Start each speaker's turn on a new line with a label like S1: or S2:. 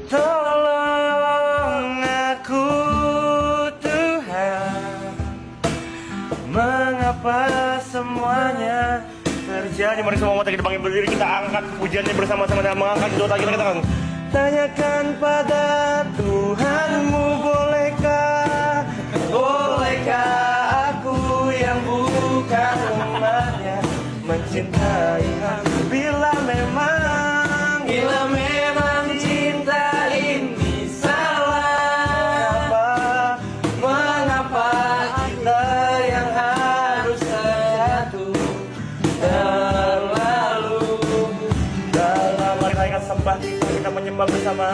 S1: Tolong aku Tuhan, mengapa semuanya terjadi? Mari semua kita bangkit berdiri, kita angkat pujiannya bersama-sama dan mengangkat doa kita katakan. Tanyakan pada Tuhanmu, bolehkah aku yang bukan umatnya mencintai Aku? Bila memang cinta ini salah, mengapa kita yang harus terjatuh terlalu dalam? Mari naikkan sembah kita menyembah bersama.